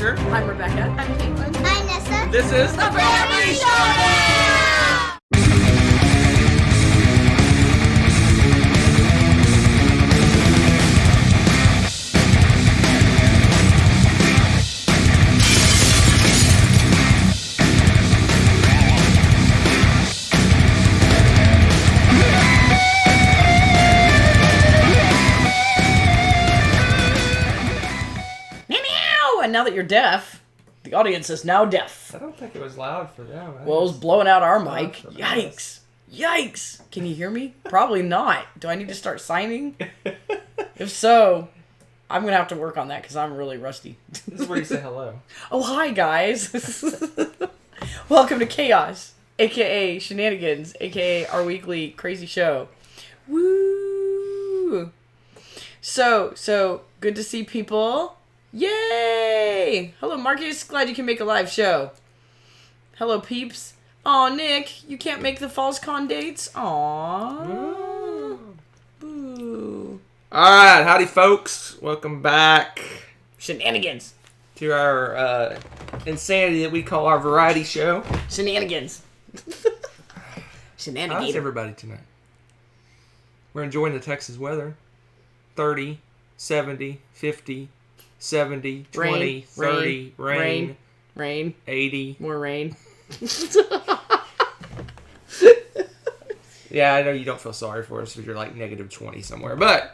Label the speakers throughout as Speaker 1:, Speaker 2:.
Speaker 1: Hunter.
Speaker 2: I'm Rebecca.
Speaker 3: I'm Caitlin. I'm Nessa.
Speaker 1: This is the Family Showdown!
Speaker 2: And now that you're deaf, the audience is now deaf.
Speaker 1: I don't think it was loud for them.
Speaker 2: Well, it was blowing out our mic.
Speaker 1: for
Speaker 2: Yikes. Yikes. Can you hear me? Probably not. Do I need to start signing? If so, I'm going to have to work on that because I'm really rusty.
Speaker 1: This is where you say hello.
Speaker 2: Oh, hi, guys. Welcome to Chaos, a.k.a. Shenanigans, a.k.a. our weekly crazy show. Woo! So, good to see people. Yay! Hello, Marcus. Glad you can make a live show. Hello, peeps. Aw, Nick, you can't make the FallsCon dates? Aww. Boo.
Speaker 1: Alright, howdy folks. Welcome back
Speaker 2: Shenanigans.
Speaker 1: to our insanity that we call our variety show.
Speaker 2: Shenanigans.
Speaker 1: How's
Speaker 2: Shenanigans.
Speaker 1: everybody tonight? We're enjoying the Texas weather. 30, 70, 50, 70, 20, 30,
Speaker 2: Rain.
Speaker 1: 80.
Speaker 2: More rain.
Speaker 1: Yeah, I know you don't feel sorry for us if you're like negative 20 somewhere, but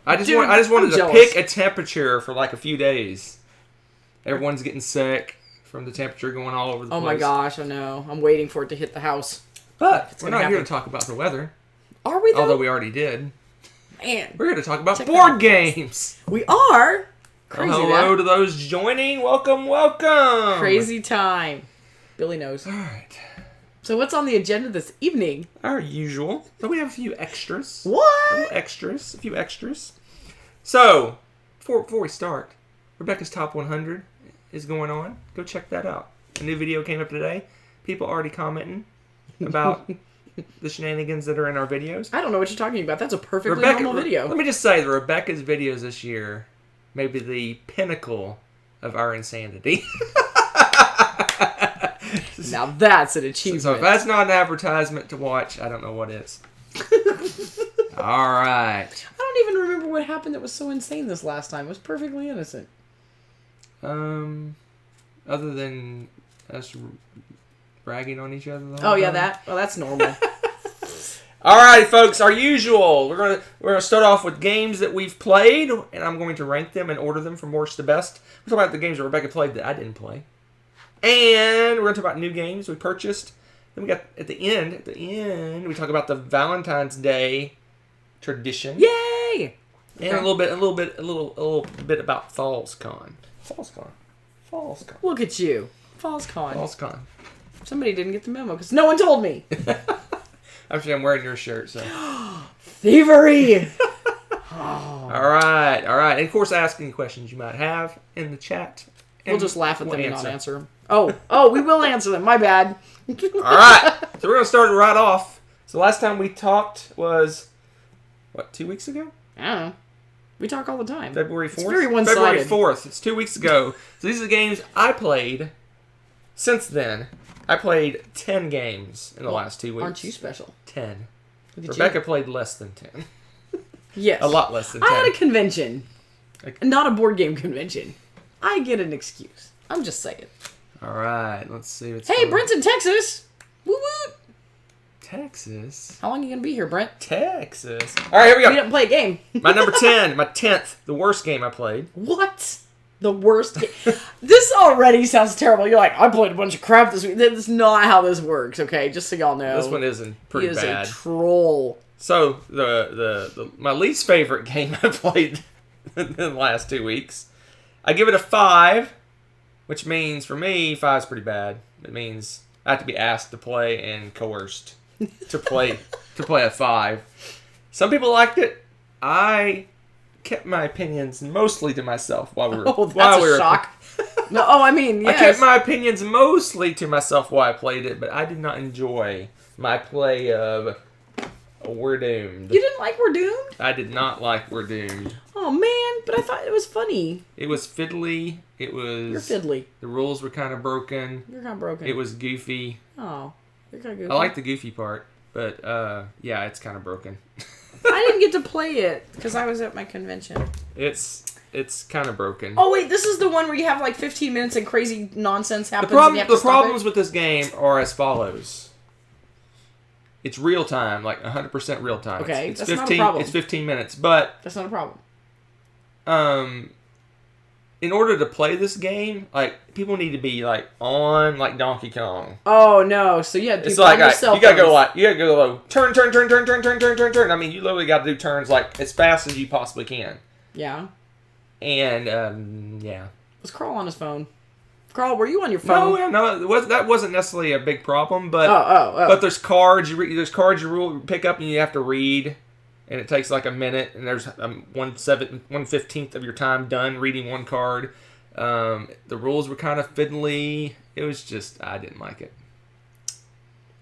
Speaker 1: I just
Speaker 2: Dude,
Speaker 1: wanted
Speaker 2: I'm
Speaker 1: to
Speaker 2: jealous.
Speaker 1: pick a temperature for like a few days. Everyone's getting sick from the temperature going all over the place.
Speaker 2: Oh my gosh, I know. I'm waiting for it to hit the house.
Speaker 1: But we're
Speaker 2: gonna
Speaker 1: not here
Speaker 2: happen.
Speaker 1: to talk about the weather,
Speaker 2: Are we though?
Speaker 1: although we already did.
Speaker 2: Man,
Speaker 1: We're here to talk about
Speaker 2: Check
Speaker 1: board
Speaker 2: that.
Speaker 1: games.
Speaker 2: we are. Crazy
Speaker 1: Hello
Speaker 2: that.
Speaker 1: to those joining. Welcome.
Speaker 2: Crazy time. Billy knows.
Speaker 1: All right.
Speaker 2: So what's on the agenda this evening?
Speaker 1: Our usual. But we have a few extras.
Speaker 2: What?
Speaker 1: A few extras. So, before we start, Rebecca's Top 100 is going on. Go check that out. A new video came up today. People already commenting about the shenanigans that are in our videos.
Speaker 2: I don't know what you're talking about. That's a perfectly
Speaker 1: Rebecca,
Speaker 2: normal video.
Speaker 1: Let me just say that Rebecca's videos this year may be the pinnacle of our insanity.
Speaker 2: Now that's an achievement.
Speaker 1: So if that's not an advertisement to watch, I don't know what is. All right.
Speaker 2: I don't even remember what happened that was so insane this last time. It was perfectly innocent.
Speaker 1: Other than us bragging on each other the whole
Speaker 2: Oh yeah,
Speaker 1: time?
Speaker 2: that. Well, that's normal.
Speaker 1: All right, folks, our usual. We're gonna start off with games that we've played, and I'm going to rank them and order them from worst to best. We're talking about the games that Rebecca played that I didn't play, and we're gonna talk about new games we purchased. Then we got at the end, we talk about the Valentine's Day tradition,
Speaker 2: Yay!
Speaker 1: and a little bit about FallsCon. FallsCon.
Speaker 2: Look at you. FallsCon.
Speaker 1: FallsCon.
Speaker 2: Somebody didn't get the memo because no one told me.
Speaker 1: Actually, I'm wearing your shirt, so.
Speaker 2: Thievery!
Speaker 1: All right. And of course, ask any questions you might have in the chat.
Speaker 2: We'll just laugh at them
Speaker 1: we'll
Speaker 2: and not answer them. Oh, we will answer them. My bad.
Speaker 1: All right. So we're going to start it right off. So last time we talked was, 2 weeks ago?
Speaker 2: I don't know. We talk all the time.
Speaker 1: February 4th?
Speaker 2: It's very one-sided.
Speaker 1: February 4th. It's 2 weeks ago. So these are the games I played since then. I played 10 games in the last 2 weeks.
Speaker 2: Aren't you special?
Speaker 1: 10.
Speaker 2: Look at
Speaker 1: Rebecca
Speaker 2: you.
Speaker 1: played less than 10.
Speaker 2: Yes.
Speaker 1: A lot less than 10.
Speaker 2: I had a convention.
Speaker 1: Okay.
Speaker 2: Not a board game convention. I get an excuse. I'm just saying.
Speaker 1: All right. Let's see what's
Speaker 2: Hey,
Speaker 1: going on.
Speaker 2: Brent's in Texas. Woo woo.
Speaker 1: Texas.
Speaker 2: How long are you going to be here, Brent?
Speaker 1: Texas. All right, here we
Speaker 2: We
Speaker 1: go.
Speaker 2: didn't play a game.
Speaker 1: My number 10, my 10th, the worst game I played.
Speaker 2: What? The worst game. This already sounds terrible. You're like, I played a bunch of crap this week. That's not how this works, okay? Just so y'all know.
Speaker 1: This one isn't pretty
Speaker 2: he is
Speaker 1: bad.
Speaker 2: a troll.
Speaker 1: So my least favorite game I played in the last 2 weeks, I give it a 5, which means for me 5 is pretty bad. It means I have to be asked to play and coerced to play a 5. Some people liked it. I kept my opinions mostly to myself while we were.
Speaker 2: Oh, that's a shock. No, I mean, yes.
Speaker 1: I kept my opinions mostly to myself while I played it, but I did not enjoy my play of We're Doomed.
Speaker 2: You didn't like We're Doomed?
Speaker 1: I did not like We're Doomed.
Speaker 2: Oh, man. but I thought it was funny.
Speaker 1: It was fiddly. It was...
Speaker 2: You're fiddly.
Speaker 1: The rules were kind of broken.
Speaker 2: You're kind of broken.
Speaker 1: It was goofy.
Speaker 2: Oh, you're kind of goofy.
Speaker 1: I like the goofy part, but yeah, it's kind of broken.
Speaker 2: I didn't get to play it because I was at my convention.
Speaker 1: It's kind of broken.
Speaker 2: Oh wait, this is the one where you have like 15 minutes and crazy nonsense happens.
Speaker 1: The problems with this game are as follows. It's real time, like 100% real time.
Speaker 2: Okay,
Speaker 1: it's
Speaker 2: that's
Speaker 1: 15,
Speaker 2: not a problem.
Speaker 1: It's 15 minutes, but
Speaker 2: that's not a problem.
Speaker 1: In order to play this game, like people need to be like on like Donkey Kong.
Speaker 2: Oh no! So yeah,
Speaker 1: it's like you gotta go like turn. I mean, you literally got to do turns like as fast as you possibly can.
Speaker 2: Yeah.
Speaker 1: And yeah.
Speaker 2: Was Carl on his phone? Carl, were you on your phone?
Speaker 1: No, that wasn't necessarily a big problem, but but there's cards you pick up and you have to read, and it takes like a minute, and there's 1/15 of your time done reading one card. The rules were kind of fiddly. It was just I didn't like it.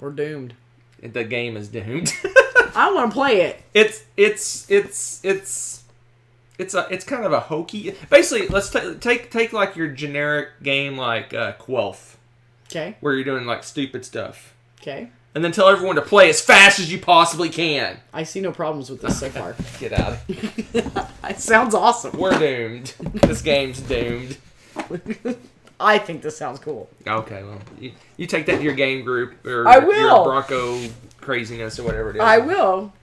Speaker 2: We're doomed.
Speaker 1: The game is doomed.
Speaker 2: I want to play it.
Speaker 1: It's kind of a hokey. Basically, let's take like your generic game like Quelf.
Speaker 2: Okay.
Speaker 1: Where you're doing like stupid stuff.
Speaker 2: Okay.
Speaker 1: And then tell everyone to play as fast as you possibly can.
Speaker 2: I see no problems with this so far.
Speaker 1: Get out.
Speaker 2: It sounds awesome.
Speaker 1: We're doomed. This game's doomed.
Speaker 2: I think this sounds cool.
Speaker 1: Okay, well, you take that to your game group or
Speaker 2: I will.
Speaker 1: Your Bronco craziness or whatever it is.
Speaker 2: I will.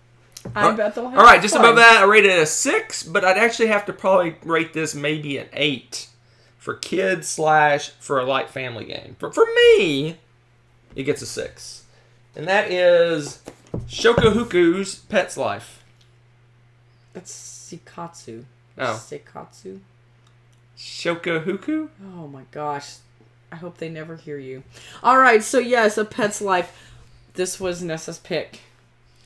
Speaker 2: I bet they'll have
Speaker 1: all right, just
Speaker 2: fun.
Speaker 1: above that, I rated it a 6, but I'd actually have to probably rate this maybe an 8 for kids / for a light family game. For me, it gets a 6. And that is Shokohuku's Pet's Life.
Speaker 2: That's Shikatsu.
Speaker 1: Oh.
Speaker 2: Shikatsu?
Speaker 1: Shokohuku?
Speaker 2: Oh my gosh. I hope they never hear you. Alright, so yes, A Pet's Life. This was Nessa's pick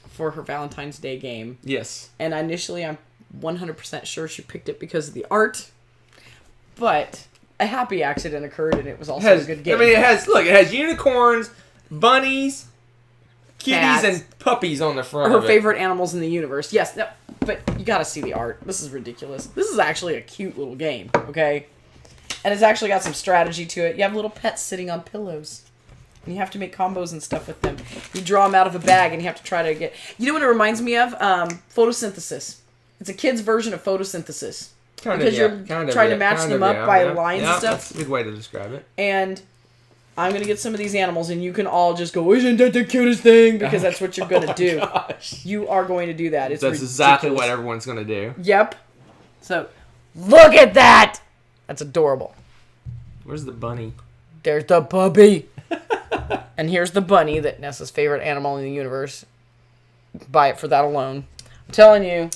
Speaker 2: for her Valentine's Day game.
Speaker 1: Yes.
Speaker 2: And initially, I'm 100% sure she picked it because of the art. But a happy accident occurred, and it was also a good game.
Speaker 1: I mean, it has unicorns, bunnies, kitties,
Speaker 2: Cats.
Speaker 1: And puppies on the front
Speaker 2: Her
Speaker 1: of it.
Speaker 2: favorite animals in the universe. Yes, no, but you gotta see the art. This is ridiculous. This is actually a cute little game, okay? And it's actually got some strategy to it. You have little pets sitting on pillows. And you have to make combos and stuff with them. You draw them out of a bag, and you have to try to get... You know what it reminds me of? Photosynthesis. It's a kid's version of photosynthesis. Because you're trying to match them up by lines and stuff.
Speaker 1: That's a good way to describe it.
Speaker 2: And I'm going to get some of these animals, and you can all just go, isn't that the cutest thing? Because that's what you're going to do.
Speaker 1: Gosh.
Speaker 2: You are going to do that. It's
Speaker 1: That's
Speaker 2: ridiculous.
Speaker 1: exactly what everyone's going to do.
Speaker 2: Yep. So, look at that! That's adorable.
Speaker 1: Where's the bunny?
Speaker 2: There's the puppy. And here's the bunny, that Nessa's favorite animal in the universe. Buy it for that alone. I'm telling you.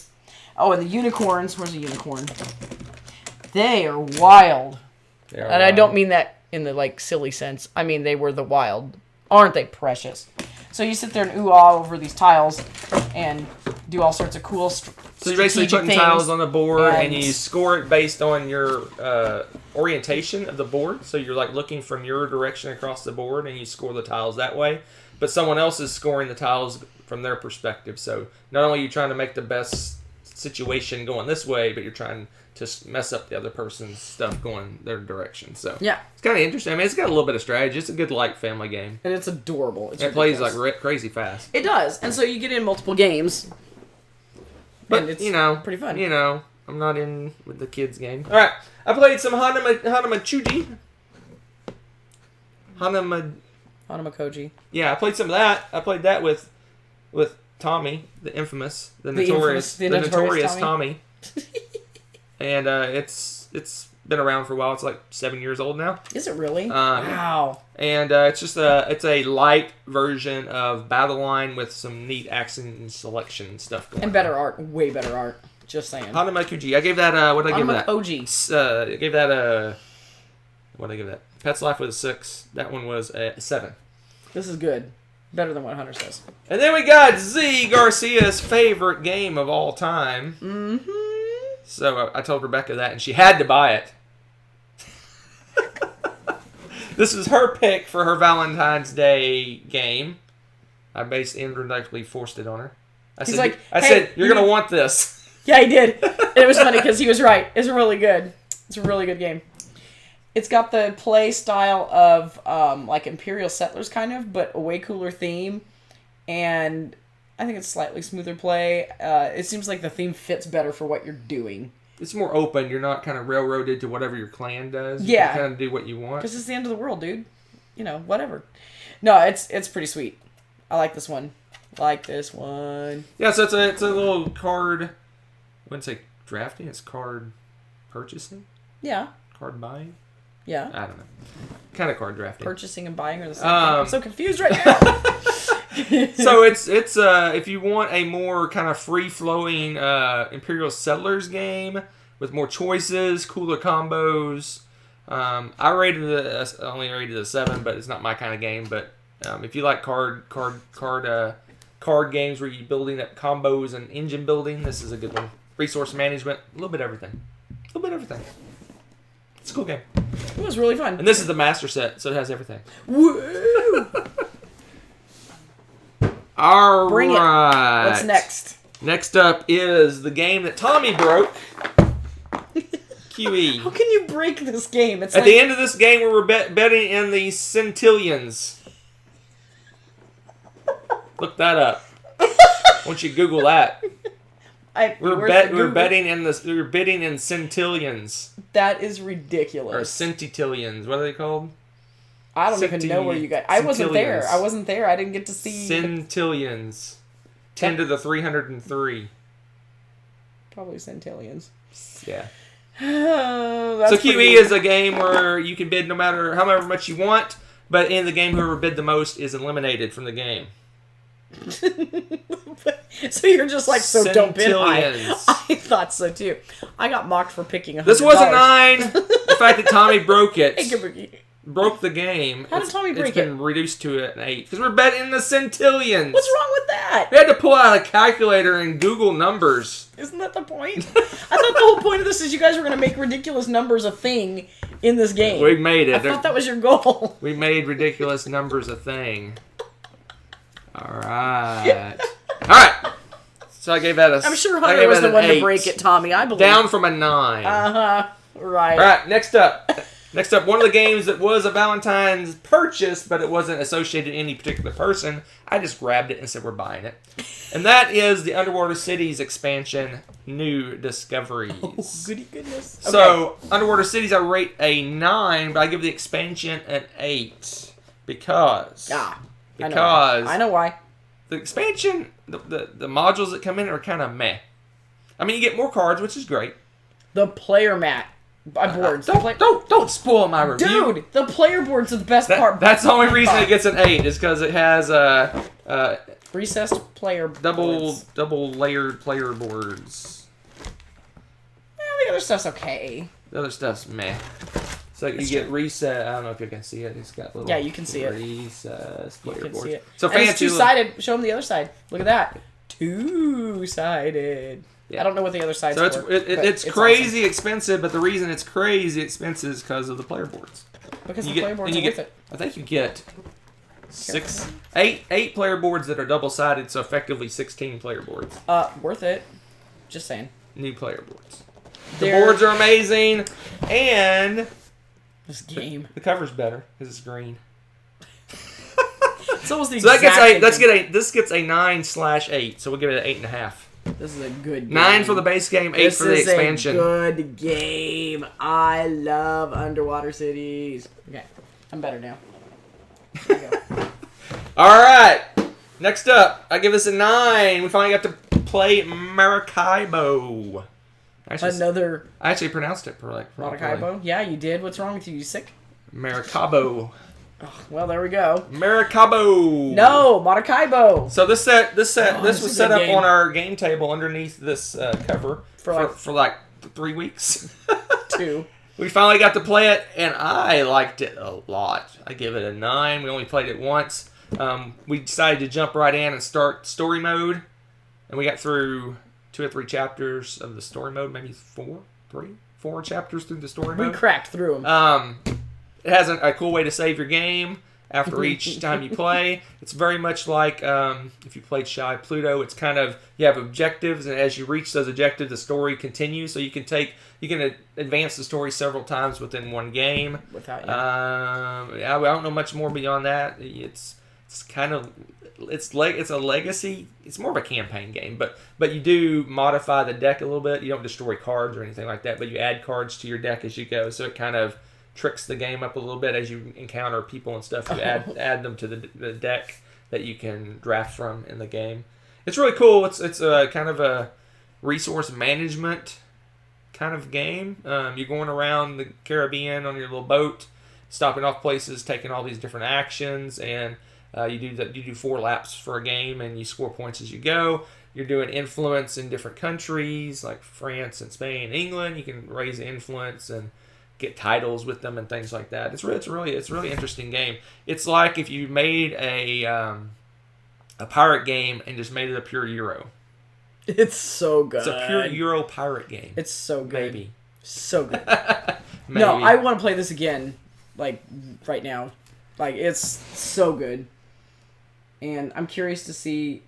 Speaker 2: Oh, and the unicorns. Where's the unicorn? They are wild. And I don't mean that in the, like, silly sense. I mean, they were the wild. Aren't they precious? So you sit there and ooh-ah over these tiles and do all sorts of cool
Speaker 1: So you're basically putting tiles on the board and you score it based on your orientation of the board. So you're like looking from your direction across the board and you score the tiles that way. But someone else is scoring the tiles from their perspective. So not only are you trying to make the best situation going this way, but you're trying to mess up the other person's stuff going their direction. So
Speaker 2: yeah,
Speaker 1: it's kind of interesting. I mean, it's got a little bit of strategy. It's a good light family game.
Speaker 2: And it's adorable.
Speaker 1: It plays like crazy fast.
Speaker 2: It does. And so you get in multiple games.
Speaker 1: But,
Speaker 2: it's
Speaker 1: pretty
Speaker 2: fun.
Speaker 1: I'm not in with the kids game. All right. I played some Hanamachuji.
Speaker 2: Hanamakoji.
Speaker 1: Yeah, I played some of that. I played that with Tommy, the notorious Tommy. And it's been around for a while. It's like 7 years old now.
Speaker 2: Is it really? Wow.
Speaker 1: And it's a light version of Battle Line with some neat action and selection stuff going on.
Speaker 2: And better art. Way better art. Just saying.
Speaker 1: Hanamakuji. I gave that, what did I give that?
Speaker 2: Hanamakoji.
Speaker 1: I gave that a, what did I give that? Pet's Life was a 6. That one was a 7.
Speaker 2: This is good. Better than what Hunter says.
Speaker 1: And then we got Z Garcia's favorite game of all time.
Speaker 2: Mm-hmm.
Speaker 1: So I told Rebecca that, and she had to buy it. This was her pick for her Valentine's Day game. I basically indirectly forced it on her. I said, "You're going to want this."
Speaker 2: Yeah, he did. And it was funny because he was right. It's really good. It's a really good game. It's got the play style of like Imperial Settlers kind of, but a way cooler theme. And I think it's slightly smoother play. It seems like the theme fits better for what you're doing.
Speaker 1: It's more open. You're not kind of railroaded to whatever your clan does.
Speaker 2: Yeah.
Speaker 1: You can kind of do what you want.
Speaker 2: Because it's the end of the world, dude. You know, whatever. No, it's pretty sweet. I like this one.
Speaker 1: Yeah, so it's a little card. I wouldn't say drafting. It's card purchasing.
Speaker 2: Yeah.
Speaker 1: Card buying.
Speaker 2: Yeah.
Speaker 1: I don't know. Kind of card drafting.
Speaker 2: Purchasing and buying are the same thing. I'm so confused right now.
Speaker 1: So it's if you want a more kind of free flowing Imperial Settlers game with more choices, cooler combos. I only rated a 7, but it's not my kind of game. But if you like card games where you're building up combos and engine building, this is a good one. Resource management, a little bit of everything. It's a cool game.
Speaker 2: It was really fun.
Speaker 1: And this is the master set, so it has everything.
Speaker 2: Woo!
Speaker 1: All
Speaker 2: Bring
Speaker 1: right.
Speaker 2: it. What's next?
Speaker 1: Next up is the game that Tommy broke. QE.
Speaker 2: How can you break this game? It's
Speaker 1: At the end of this game, we were betting in the centillions. Look that up. Once you Google that, we're bidding in centillions.
Speaker 2: That is
Speaker 1: Or
Speaker 2: ridiculous.
Speaker 1: centitillions. What are they called?
Speaker 2: I don't even know where you guys. I wasn't there. I didn't get to see.
Speaker 1: Centillions. 10 to the 303.
Speaker 2: Probably centillions.
Speaker 1: Yeah.
Speaker 2: Oh,
Speaker 1: So QE is a game where you can bid no matter however much you want, but in the game, whoever bid the most is eliminated from the game.
Speaker 2: So you're just like, so don't bid high.
Speaker 1: Centillions.
Speaker 2: I thought so too. I got mocked for picking $100.
Speaker 1: This was a 9. The fact that Tommy broke it.
Speaker 2: Hey, Kabuki.
Speaker 1: Broke the game.
Speaker 2: How did Tommy break
Speaker 1: It's been reduced to an 8. Because we're betting the centillions.
Speaker 2: What's wrong with that?
Speaker 1: We had to pull out a calculator and Google numbers.
Speaker 2: Isn't that the point? I thought the whole point of this is you guys were going to make ridiculous numbers a thing in this game.
Speaker 1: We made it.
Speaker 2: I thought that was your goal.
Speaker 1: We made ridiculous numbers a thing. Alright. Alright. So I gave that a...
Speaker 2: I'm sure Hunter was the one to break it, Tommy. I believe.
Speaker 1: Down from a 9.
Speaker 2: Uh-huh. Right.
Speaker 1: Alright, next up. Next up, one of the games that was a Valentine's purchase, but it wasn't associated to any particular person. I just grabbed it and said we're buying it. And that is the Underwater Cities expansion, New Discoveries.
Speaker 2: Oh, goody goodness. Okay.
Speaker 1: So, Underwater Cities I rate a 9, but I give the expansion an 8. Because...
Speaker 2: I know why.
Speaker 1: The expansion, the modules that come in are kind of meh. I mean, you get more cards, which is great.
Speaker 2: The player mat. Boards.
Speaker 1: Don't spoil my review.
Speaker 2: Dude, the player boards are the best part.
Speaker 1: That's the only reason it gets an 8 is because it has
Speaker 2: recessed player boards.
Speaker 1: double layered player boards.
Speaker 2: The other stuff's okay.
Speaker 1: The other stuff's meh. So you get reset. I don't know if you can see it. It's got little.
Speaker 2: Yeah, you can see it.
Speaker 1: Recessed player
Speaker 2: You can
Speaker 1: boards.
Speaker 2: see it.
Speaker 1: So
Speaker 2: and
Speaker 1: fancy.
Speaker 2: it's two-sided. Show them the other side. Look at that. Two-sided. Yeah. I don't know what the other side's
Speaker 1: so
Speaker 2: for.
Speaker 1: It's crazy expensive, but the reason it's crazy expensive is because of the player boards.
Speaker 2: Because the player boards are worth it.
Speaker 1: I think you get 8 player boards that are double-sided, so effectively 16 player boards.
Speaker 2: Worth it. Just saying.
Speaker 1: New player boards. The boards are amazing, and
Speaker 2: this game.
Speaker 1: The cover's better because it's green.
Speaker 2: It's almost the
Speaker 1: so
Speaker 2: exact
Speaker 1: this gets a 9/8, so we'll give it an 8.5.
Speaker 2: This is a good game.
Speaker 1: 9 for the base game, 8 for the expansion.
Speaker 2: This is a good game. I love Underwater Cities. Okay, I'm better now. There you go.
Speaker 1: All right. Next up, I give this a 9. We finally got to play Maracaibo. I actually pronounced it
Speaker 2: Maracaibo? Yeah, you did. What's wrong with you? You sick?
Speaker 1: Maracaibo.
Speaker 2: Oh, well, there we go.
Speaker 1: Maracaibo.
Speaker 2: No, Maracaibo.
Speaker 1: So this was set up
Speaker 2: game.
Speaker 1: on our game table underneath this cover for like 3 weeks.
Speaker 2: 2.
Speaker 1: We finally got to play it, and I liked it a lot. I give it a 9. We only played it once. We decided to jump right in and start story mode, and we got through 2 or 3 chapters of the story mode, maybe 4 chapters through the story mode.
Speaker 2: We cracked through them.
Speaker 1: It has a cool way to save your game. after each time you play. It's very much like if you played Shy Pluto. It's kind of, you have objectives, and as you reach those objectives, the story continues. So you can advance the story several times within one game.
Speaker 2: Without you.
Speaker 1: I don't know much more beyond that. It's a legacy. It's more of a campaign game, but you do modify the deck a little bit. You don't destroy cards or anything like that, but you add cards to your deck as you go. So it kind of tricks the game up a little bit as you encounter people and stuff. You add them to the deck that you can draft from in the game. It's really cool. It's a kind of a resource management kind of game. You're going around the Caribbean on your little boat, stopping off places, taking all these different actions, and you do 4 laps for a game, and you score points as you go. You're doing influence in different countries like France and Spain and England. You can raise influence and get titles with them and things like that. It's a really interesting game. It's like if you made a pirate game and just made it a pure Euro.
Speaker 2: It's so good.
Speaker 1: It's a pure Euro pirate game.
Speaker 2: It's so good.
Speaker 1: Maybe.
Speaker 2: So good.
Speaker 1: Maybe.
Speaker 2: No, I want to play this again, like, right now. Like, it's so good. And I'm curious to see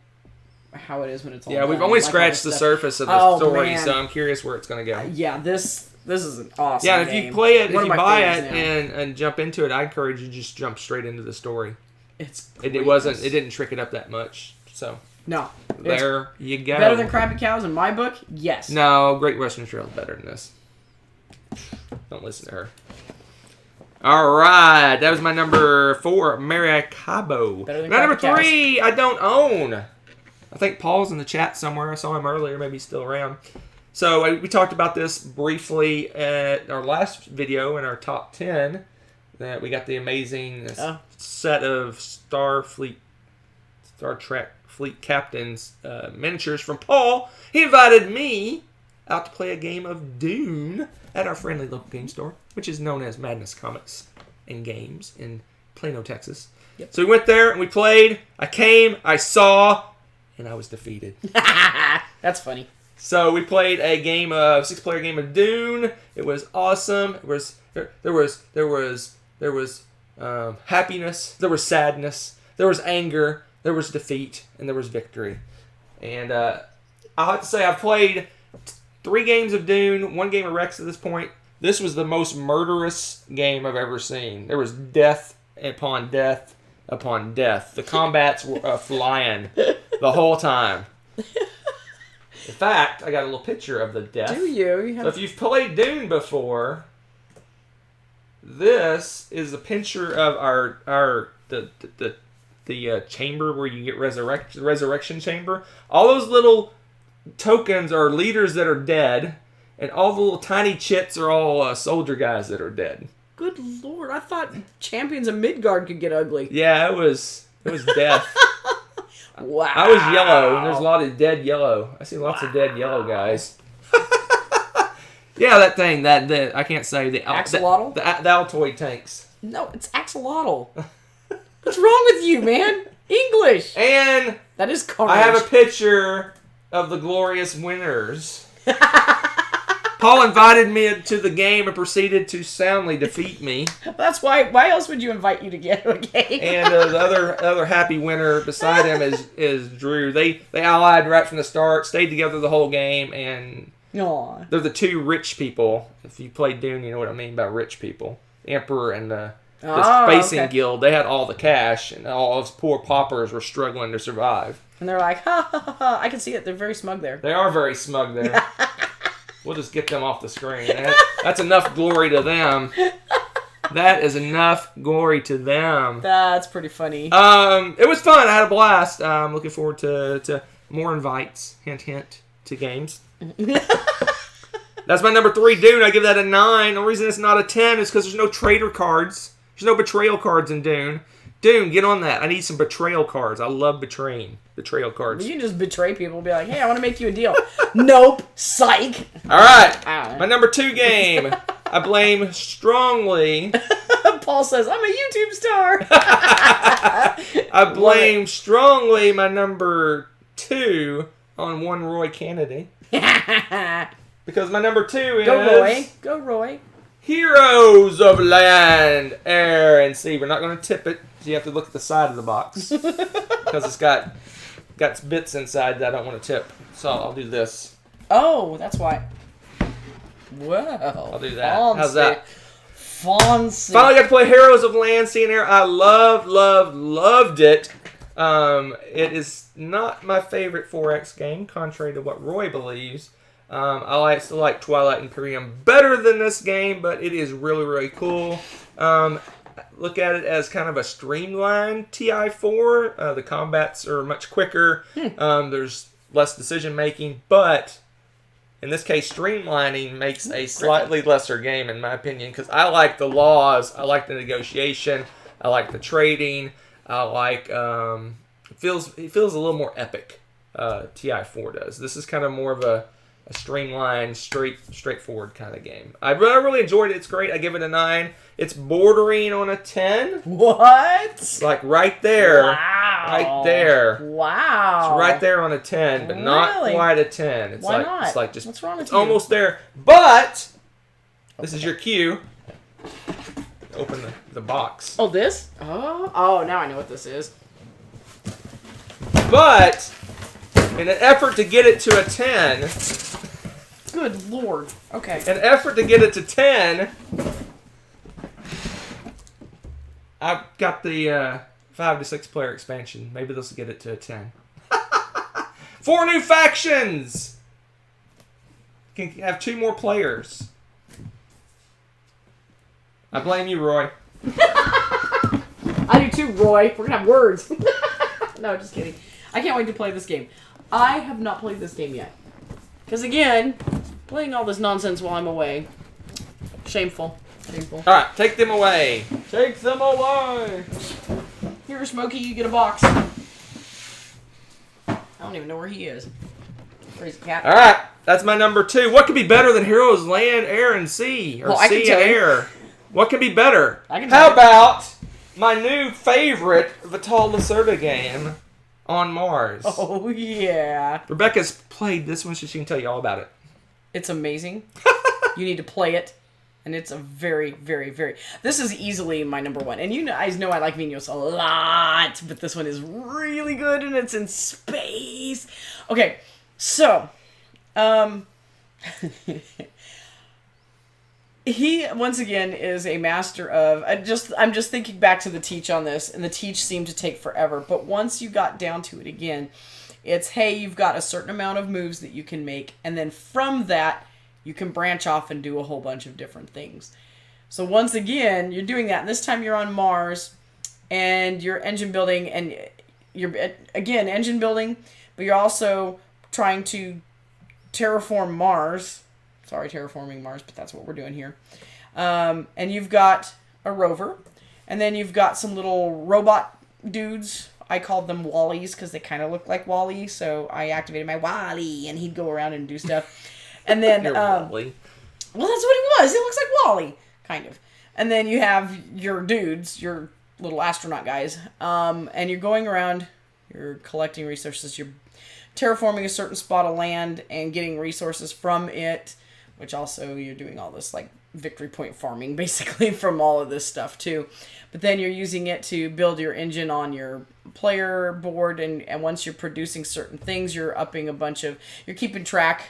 Speaker 2: how it is when it's all done.
Speaker 1: We've only
Speaker 2: like
Speaker 1: scratched the surface of the story,
Speaker 2: man.
Speaker 1: so I'm curious where it's going to go.
Speaker 2: Yeah, this is an awesome
Speaker 1: Yeah, if
Speaker 2: game.
Speaker 1: you play it,
Speaker 2: One
Speaker 1: if
Speaker 2: of
Speaker 1: you
Speaker 2: my
Speaker 1: buy
Speaker 2: favorites
Speaker 1: it
Speaker 2: now.
Speaker 1: and jump into it, I encourage you to just jump straight into the story.
Speaker 2: It's
Speaker 1: It
Speaker 2: greatness.
Speaker 1: didn't trick it up that much. So
Speaker 2: No.
Speaker 1: there you go.
Speaker 2: Better than Crappy Cows in my book? Yes.
Speaker 1: No, Great Western Trail is better than this. Don't listen to her. All right, that was my number 4, Maracaibo.
Speaker 2: Better than
Speaker 1: My number
Speaker 2: Crappy
Speaker 1: 3, I don't own. I think Paul's in the chat somewhere. I saw him earlier. Maybe he's still around. So we talked about this briefly at our last video in our top 10. That we got the amazing set of Star Trek Fleet Captains miniatures from Paul. He invited me out to play a game of Dune at our friendly local game store, which is known as Madness Comics and Games in Plano, Texas.
Speaker 2: Yep.
Speaker 1: So we went there and we played. I came, I saw, and I was defeated.
Speaker 2: That's funny.
Speaker 1: So we played a 6-player game of Dune. It was awesome. There was happiness. There was sadness. There was anger. There was defeat, and there was victory. And I'll have to say I've played 3 games of Dune, 1 game of Rex at this point. This was the most murderous game I've ever seen. There was death upon death upon death. The combats were flying the whole time. In fact, I got a little picture of the death.
Speaker 2: Do you?
Speaker 1: So if you've played Dune before, this is a picture of the chamber where you get resurrection chamber. All those little tokens are leaders that are dead, and all the little tiny chits are all soldier guys that are dead.
Speaker 2: Good lord, I thought champions of Midgard could get ugly.
Speaker 1: Yeah, it was death.
Speaker 2: Wow.
Speaker 1: I was yellow, and there's a lot of dead yellow. I see lots of dead yellow guys. Yeah, that thing, that I can't say the
Speaker 2: Axolotl?
Speaker 1: the Altoid tanks.
Speaker 2: No, it's axolotl. What's wrong with you, man? English.
Speaker 1: And
Speaker 2: That is carnage.
Speaker 1: I have a picture of the glorious winners. Paul invited me to the game and proceeded to soundly defeat me.
Speaker 2: That's why. Why else would you invite you to get a game?
Speaker 1: And the other happy winner beside him is Drew. They allied right from the start, stayed together the whole game, and
Speaker 2: Aw.
Speaker 1: they're the 2 rich people. If you played Dune, you know what I mean by rich people. The Emperor and the Spacing Guild. They had all the cash, and all those poor paupers were struggling to survive.
Speaker 2: And they're like, ha ha ha ha. I can see it. They're very smug there.
Speaker 1: They are very smug there. We'll just get them off the screen. That's enough glory to them. That is enough glory to them.
Speaker 2: That's pretty funny.
Speaker 1: It was fun. I had a blast. I'm looking forward to more invites. Hint, hint, to games. That's my number 3, Dune. I give that a 9. The reason it's not a 10 is because there's no traitor cards. There's no betrayal cards in Dune. Dune, get on that. I need some betrayal cards. I love betrayal cards.
Speaker 2: You can just betray people and be like, hey, I want to make you a deal. Nope. Psych.
Speaker 1: All right. My number 2 game. I blame strongly.
Speaker 2: Paul says, I'm a YouTube star.
Speaker 1: I blame strongly my number 2 on one Roy Kennedy. Because my number 2 is...
Speaker 2: Go, Roy. Go, Roy.
Speaker 1: Heroes of Land, Air, and Sea. We're not going to tip it. So you have to look at the side of the box because it's got bits inside that I don't want to tip. So I'll do this.
Speaker 2: Oh, that's why. Well,
Speaker 1: I'll do that.
Speaker 2: Fancy.
Speaker 1: How's that?
Speaker 2: Fancy.
Speaker 1: Finally got to play Heroes of Land, Sea and Air. I loved it. It is not my favorite 4X game, contrary to what Roy believes. I still like Twilight Imperium better than this game, but it is really cool. Look at it as kind of a streamlined TI4. The combats are much quicker. There's less decision making, but in this case, streamlining makes a slightly lesser game, in my opinion, because I like the laws, I like the negotiation, I like the trading, I like it feels a little more epic. TI4 does. This is kind of more of a streamlined, straightforward kind of game. I really enjoyed it. It's great. I give it a 9. It's bordering on a 10.
Speaker 2: What?
Speaker 1: It's like right there.
Speaker 2: Wow.
Speaker 1: Right there.
Speaker 2: Wow.
Speaker 1: It's right there on a 10, but not
Speaker 2: Really?
Speaker 1: quite a 10. It's
Speaker 2: Why
Speaker 1: like
Speaker 2: not?
Speaker 1: it's like just
Speaker 2: What's wrong with
Speaker 1: it's
Speaker 2: you?
Speaker 1: almost there. But this is your cue. Open the box.
Speaker 2: Oh, this? Oh, now I know what this is.
Speaker 1: But in an effort to get it to a 10,
Speaker 2: Good lord. Okay.
Speaker 1: an effort to get it to 10, I've got the 5 to 6 player expansion. Maybe this will get it to a 10. 4 new factions! Can have 2 more players. I blame you, Roy.
Speaker 2: I do too, Roy. We're gonna have words. No, just kidding. I can't wait to play this game. I have not played this game yet. Because again, playing all this nonsense while I'm away. Shameful. Shameful.
Speaker 1: Alright, take them away. Take them away!
Speaker 2: Here, Smokey, you get a box. I don't even know where he is. Crazy cat.
Speaker 1: Alright, that's my number 2. What could be better than Heroes Land, Air, and Sea? Or
Speaker 2: Well, I can
Speaker 1: Sea
Speaker 2: tell
Speaker 1: and
Speaker 2: you.
Speaker 1: Air? What can be better?
Speaker 2: I can tell
Speaker 1: How
Speaker 2: you.
Speaker 1: about my new favorite Vital Lacerda game, On Mars?
Speaker 2: Oh, yeah.
Speaker 1: Rebecca's played this one, so she can tell you all about it.
Speaker 2: It's amazing. You need to play it. And it's a very... This is easily my number 1. And you guys know I like Vinos a lot. But this one is really good and it's in space. Okay, so... He, once again, is a master of... I'm just thinking back to the teach on this. And the teach seemed to take forever. But once you got down to it again... It's, hey, you've got a certain amount of moves that you can make, and then from that, you can branch off and do a whole bunch of different things. So once again, you're doing that, and this time you're on Mars, and you're engine building, and you're, again, engine building, but you're also trying to terraform Mars. Sorry, terraforming Mars, but that's what we're doing here. And you've got a rover, and then you've got some little robot dudes. I called them Wallies because they kind of look like Wally, so I activated my Wally, and he'd go around and do stuff. And then,
Speaker 1: You're Wally.
Speaker 2: well, that's what he was. He looks like Wally, kind of. And then you have your dudes, your little astronaut guys, and you're going around, you're collecting resources, you're terraforming a certain spot of land and getting resources from it, which also you're doing all this, like, victory point farming, basically, from all of this stuff, too. But then you're using it to build your engine on your player board, and once you're producing certain things, you're upping you're keeping track,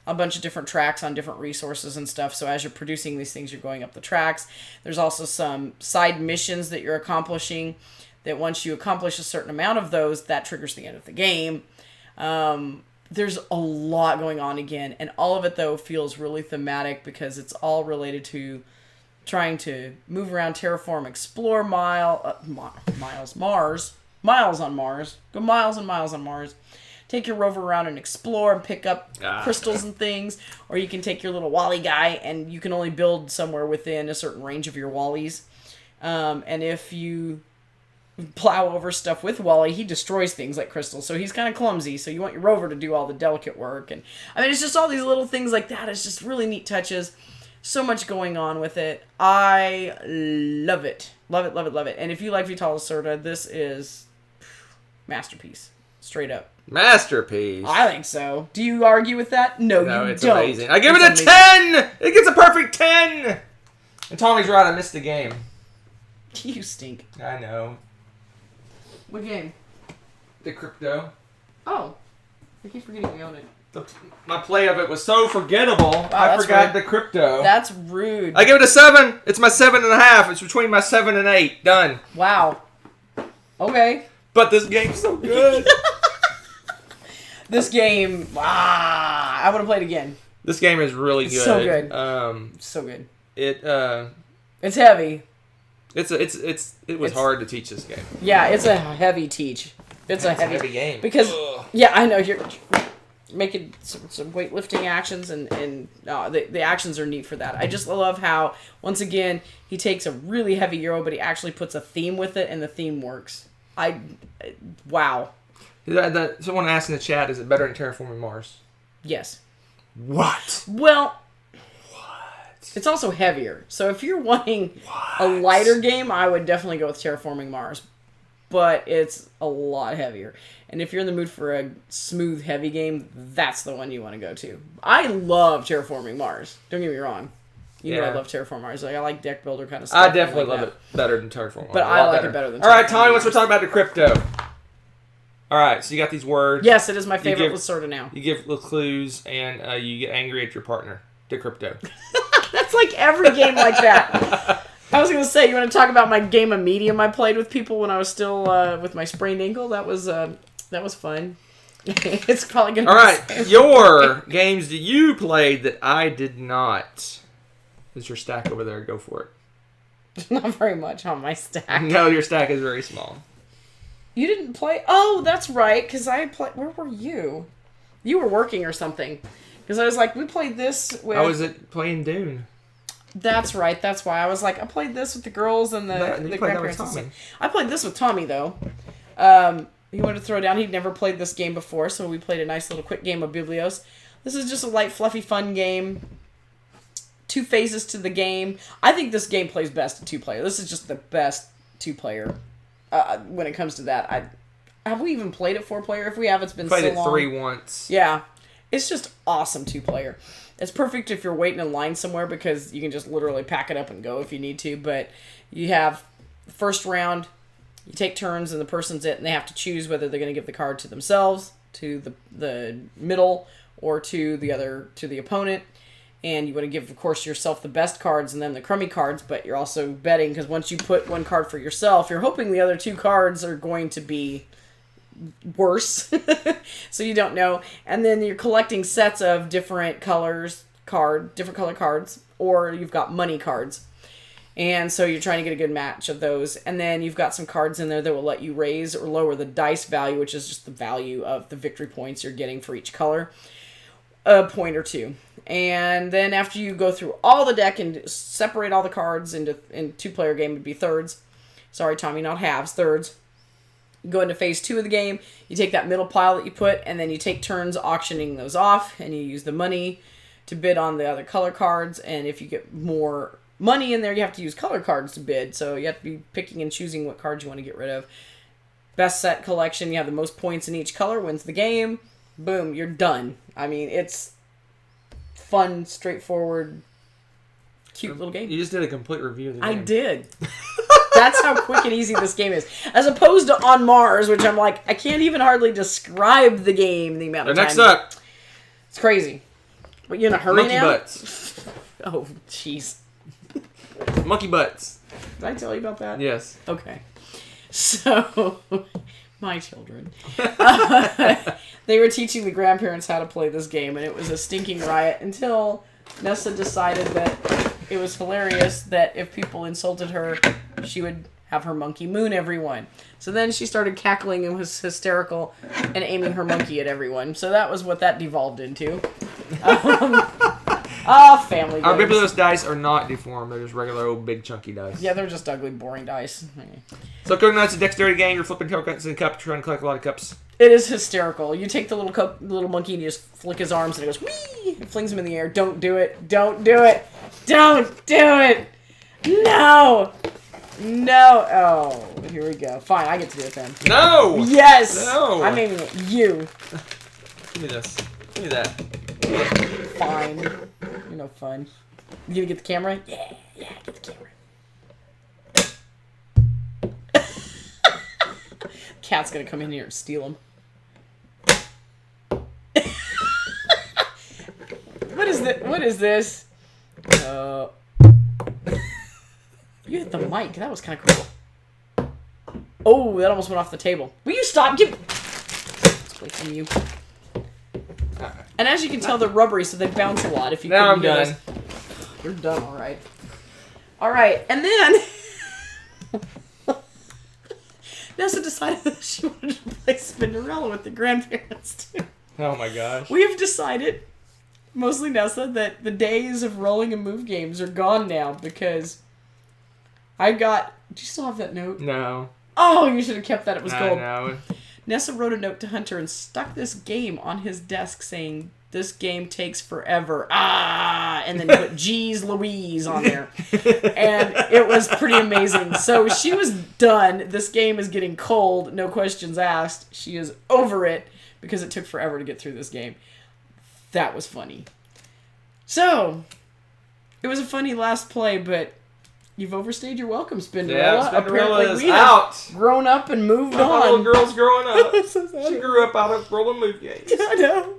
Speaker 2: a bunch of different tracks on different resources and stuff. So as you're producing these things, you're going up the tracks. There's also some side missions that you're accomplishing, that once you accomplish a certain amount of those, that triggers the end of the game. There's a lot going on again, and all of it, though, feels really thematic because it's all related to trying to move around, terraform, explore Mars. Miles on Mars. Go miles and miles on Mars. Take your rover around and explore and pick up crystals and things. Or you can take your little Wally guy, and you can only build somewhere within a certain range of your Wallies. And if you plow over stuff with Wally, he destroys things like crystals. So he's kind of clumsy. So you want your rover to do all the delicate work. And I mean, it's just all these little things like that. It's just really neat touches. So much going on with it. I love it. Love it, love it, love it. And if you like Vital Lacerda, this is masterpiece. Straight up.
Speaker 1: Masterpiece.
Speaker 2: I think so. Do you argue with that? No, you
Speaker 1: it's
Speaker 2: don't.
Speaker 1: amazing. I give it
Speaker 2: It's
Speaker 1: a
Speaker 2: amazing.
Speaker 1: 10! It gets a perfect 10! And Tommy's right, I missed the game.
Speaker 2: You stink.
Speaker 1: I know.
Speaker 2: What game?
Speaker 1: The crypto.
Speaker 2: Oh. I keep forgetting we own it.
Speaker 1: My play of it was so forgettable.
Speaker 2: Wow,
Speaker 1: I forgot the crypto.
Speaker 2: That's rude.
Speaker 1: I give it a 7. It's my 7.5. It's between my 7 and 8. Done.
Speaker 2: Wow. Okay.
Speaker 1: But this game's so good.
Speaker 2: This game, I want to play it again.
Speaker 1: This game is really good.
Speaker 2: So good. So good. It's heavy.
Speaker 1: It was hard to teach this game.
Speaker 2: Yeah, it's a heavy teach. It's a heavy
Speaker 1: game.
Speaker 2: Because, yeah, I know, you're making some weightlifting actions, and the actions are neat for that. I just love how, once again, he takes a really heavy Euro, but he actually puts a theme with it, and the theme works. Wow.
Speaker 1: Someone asked in the chat, is it better than Terraforming Mars?
Speaker 2: Yes.
Speaker 1: What?
Speaker 2: Well, it's also heavier. So if you're wanting a lighter game, I would definitely go with Terraforming Mars. But it's a lot heavier. And if you're in the mood for a smooth, heavy game, that's the one you want to go to. I love Terraforming Mars. Don't get me wrong. You know I love Terraforming Mars. Like, I like deck builder kind of stuff.
Speaker 1: I definitely love it better than Terraforming Mars.
Speaker 2: But I like it better than Terraforming Mars.
Speaker 1: All right, Tommy, let's talk about the crypto. All right, so you got these words.
Speaker 2: Yes, it is my favorite. Let's sort of now.
Speaker 1: You give little clues, and you get angry at your partner. To crypto.
Speaker 2: That's like every game like that. I was going to say, you want to talk about my game of Medium I played with people when I was still with my sprained ankle? That was fun. It's probably going to
Speaker 1: All right, your games that you played that I did not. Is your stack over there? Go for it.
Speaker 2: Not very much on my stack.
Speaker 1: No, your stack is very small.
Speaker 2: You didn't play? Oh, that's right, because I played... Where were you? You were working or something. Because I was like, we played this with...
Speaker 1: I was playing Dune.
Speaker 2: That's right. That's why I was like, I played this with the girls and the grandparents. I played this with Tommy though. He wanted to throw down. He'd never played this game before, so we played a nice little quick game of Biblios. This is just a light, fluffy, fun game. 2 phases to the game. I think this game plays best in 2-player. This is just the best 2-player when it comes to that. Have we even played it 4-player? If we have, it's been so long.
Speaker 1: Played it 3 once.
Speaker 2: Yeah, it's just awesome 2-player. It's perfect if you're waiting in line somewhere because you can just literally pack it up and go if you need to. But you have the first round, you take turns, and the person's it, and they have to choose whether they're going to give the card to themselves, to the middle, or to the opponent. And you want to give, of course, yourself the best cards and then the crummy cards, but you're also betting because once you put 1 card for yourself, you're hoping the other 2 cards are going to be worse. So you don't know. And then you're collecting sets of different color cards, or you've got money cards. And so you're trying to get a good match of those. And then you've got some cards in there that will let you raise or lower the dice value, which is just the value of the victory points you're getting for each color. A point or 2. And then after you go through all the deck and separate all the cards in 2-player game, would be thirds. Sorry, Tommy, not halves, thirds. You go into phase 2 of the game. You take that middle pile that you put, and then you take turns auctioning those off, and you use the money to bid on the other color cards. And if you get more money in there, you have to use color cards to bid. So you have to be picking and choosing what cards you want to get rid of. Best set collection, you have the most points in each color, wins the game. Boom, you're done. I mean, it's fun, straightforward, cute little game.
Speaker 1: You just did a complete review of the game.
Speaker 2: I did. That's how quick and easy this game is. As opposed to On Mars, which I'm like, I can't even hardly describe the game, the amount of time.
Speaker 1: Next up.
Speaker 2: It's crazy. But you in a hurry
Speaker 1: Monkey
Speaker 2: now?
Speaker 1: Butts.
Speaker 2: Oh, jeez.
Speaker 1: Monkey Butts.
Speaker 2: Did I tell you about that?
Speaker 1: Yes.
Speaker 2: Okay. So, my children. They were teaching the grandparents how to play this game, and it was a stinking riot until Nessa decided that it was hilarious that if people insulted her, she would have her monkey moon everyone. So then she started cackling and was hysterical and aiming her monkey at everyone. So that was what that devolved into. Family games.
Speaker 1: Our Biblios dice are not deformed. They're just regular old big chunky dice.
Speaker 2: Yeah, they're just ugly, boring dice.
Speaker 1: So Cooking Nuts is a dexterity game. You're flipping coconuts in a cup, trying to collect a lot of cups.
Speaker 2: It is hysterical. You take the little monkey and you just flick his arms and it goes whee! It flings him in the air. Don't do it. Don't do it. Don't do it. No. No. Oh, here we go. Fine, I get to do it then.
Speaker 1: No.
Speaker 2: Yes.
Speaker 1: No.
Speaker 2: I'm aiming at you.
Speaker 1: Give me this. Give me that.
Speaker 2: Fine. You're no fun. You gonna get the camera? Yeah, get the camera. Cat's gonna come in here and steal them. What is this? You hit the mic. That was kind of cool. Oh, that almost went off the table. Will you stop? Let's wait from you. And as you can tell, they're rubbery, so they bounce a lot. If you
Speaker 1: now I'm
Speaker 2: couldn't
Speaker 1: done.
Speaker 2: notice. You're done, all right. All right, and then Nessa decided that she wanted to play Spinderella with the grandparents too.
Speaker 1: Oh my gosh.
Speaker 2: We have decided, mostly Nessa, that the days of rolling and move games are gone now because I got. Do you still have that note?
Speaker 1: No.
Speaker 2: Oh, you should have kept that. It was gold.
Speaker 1: No.
Speaker 2: Nessa wrote a note to Hunter and stuck this game on his desk saying, "This game takes forever." And then put "Geez Louise" on there. And it was pretty amazing. So she was done. This game is getting cold. No questions asked. She is over it because it took forever to get through this game. That was funny. So, it was a funny last play, but you've overstayed your welcome, Spinderella.
Speaker 1: Yeah, Spinderella is
Speaker 2: we
Speaker 1: out.
Speaker 2: have grown up and moved
Speaker 1: My little
Speaker 2: on.
Speaker 1: girl's growing up.
Speaker 2: So sad.
Speaker 1: She grew up out of roll and move games.
Speaker 2: I know.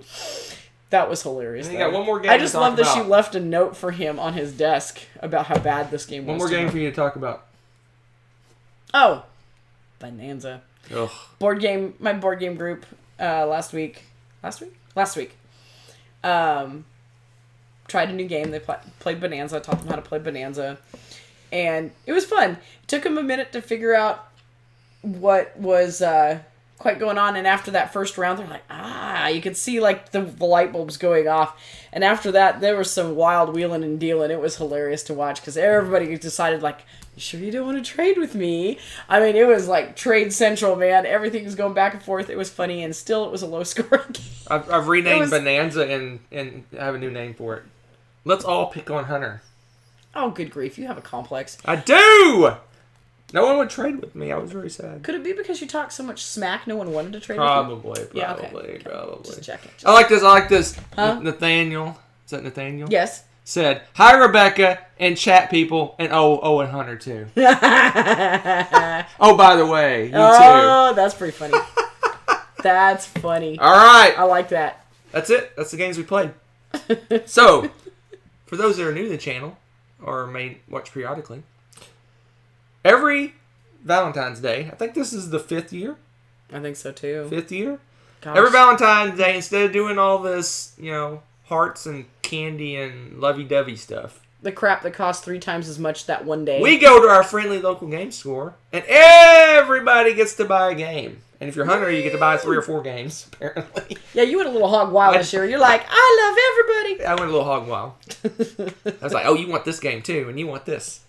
Speaker 2: That was hilarious.
Speaker 1: And you got one more game
Speaker 2: I just
Speaker 1: to talk
Speaker 2: love that she
Speaker 1: about.
Speaker 2: left a note for him on his desk about how bad this game was.
Speaker 1: One more
Speaker 2: to
Speaker 1: game
Speaker 2: him.
Speaker 1: for you to talk about.
Speaker 2: Oh, Bonanza.
Speaker 1: Ugh.
Speaker 2: My board game group last week. Tried a new game. They played Bonanza. I taught them how to play Bonanza. And it was fun. It took them a minute to figure out what was quite going on. And after that first round, they're like, you could see like the light bulbs going off. And after that, there was some wild wheeling and dealing. It was hilarious to watch because everybody decided like, you sure you don't want to trade with me? I mean, it was like trade central, man. Everything was going back and forth. It was funny, and still it was a low scoring game.
Speaker 1: I've renamed Bonanza and I have a new name for it. Let's all pick on Hunter.
Speaker 2: Oh, good grief. You have a complex.
Speaker 1: I do! No one would trade with me. I was very sad.
Speaker 2: Could it be because you talk so much smack no one wanted to trade
Speaker 1: Probably.
Speaker 2: with you? Yeah, okay.
Speaker 1: Probably.
Speaker 2: Just checking.
Speaker 1: I like this.
Speaker 2: Huh?
Speaker 1: Nathaniel. Is that Nathaniel?
Speaker 2: Yes.
Speaker 1: Said, "Hi, Rebecca," and chat people, and and Hunter too. Oh, by the way, you too.
Speaker 2: Oh, that's pretty funny. That's funny.
Speaker 1: All right.
Speaker 2: I like that.
Speaker 1: That's it. That's the games we played. So, for those that are new to the channel, or may watch periodically, every Valentine's Day, I think this is the 5th year.
Speaker 2: I think so too.
Speaker 1: 5th year?
Speaker 2: Gosh.
Speaker 1: Every Valentine's Day, instead of doing all this, hearts and candy and lovey-dovey stuff,
Speaker 2: The crap that costs 3 times as much that one day.
Speaker 1: we go to our friendly local game store, and everybody gets to buy a game. And if you're Hunter, you get to buy 3 or 4 games, apparently.
Speaker 2: Yeah, you went a little hog wild this year. You're like, I love everybody.
Speaker 1: I went a little hog wild. I was like, oh, you want this game too, and you want this.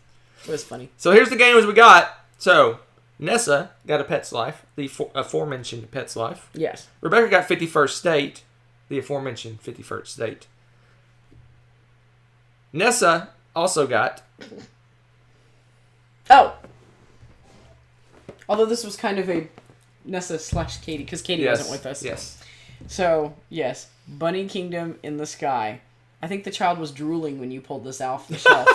Speaker 2: It was funny.
Speaker 1: So here's the games we got. So, Nessa got a Pet's Life, the aforementioned Pet's Life.
Speaker 2: Yes.
Speaker 1: Rebecca got 51st State, the aforementioned 51st State. Nessa also got...
Speaker 2: Oh. Although this was kind of a Nessa/Katie, because Katie wasn't with us.
Speaker 1: Yes.
Speaker 2: So, yes. Bunny Kingdom in the Sky. I think the child was drooling when you pulled this off the shelf.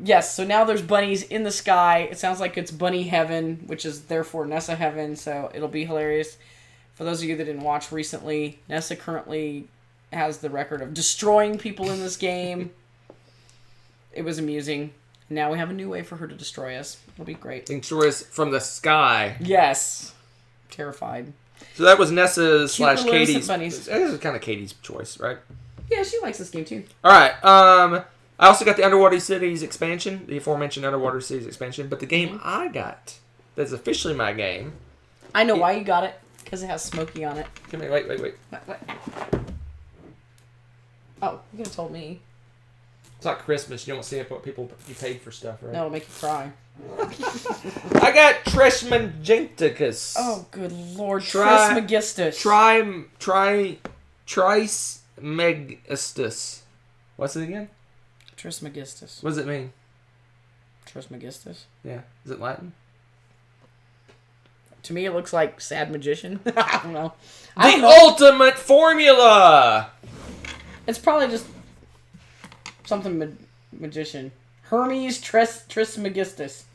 Speaker 2: Yes, so now there's bunnies in the sky. It sounds like it's bunny heaven, which is therefore Nessa heaven, so it'll be hilarious. For those of you that didn't watch recently, Nessa currently has the record of destroying people in this game. It was amusing. Now we have a new way for her to destroy us. It'll be great.
Speaker 1: Destroy us from the sky.
Speaker 2: Yes. Terrified.
Speaker 1: So that was Nessa's /
Speaker 2: Cute
Speaker 1: Katie's.
Speaker 2: bunnies.
Speaker 1: It was kind of Katie's choice, right?
Speaker 2: Yeah, she likes this game too.
Speaker 1: All right. I also got the Underwater Cities expansion, the aforementioned Underwater Cities expansion. But the game I got, that's officially my game.
Speaker 2: I know why you got it. Because it has Smokey on it.
Speaker 1: Come here, wait.
Speaker 2: What? Oh, you could have told me.
Speaker 1: It's not Christmas. You don't see what people you paid for stuff, right?
Speaker 2: No, it'll make you cry.
Speaker 1: I got Trismegisticus.
Speaker 2: Oh, good lord.
Speaker 1: Tri-
Speaker 2: Trismegistus.
Speaker 1: Trismegistus. What's it again?
Speaker 2: Trismegistus.
Speaker 1: What does it mean?
Speaker 2: Trismegistus.
Speaker 1: Yeah. Is it Latin?
Speaker 2: To me, it looks like sad magician. I don't know.
Speaker 1: The ultimate formula!
Speaker 2: It's probably just something magician. Hermes Trismegistus.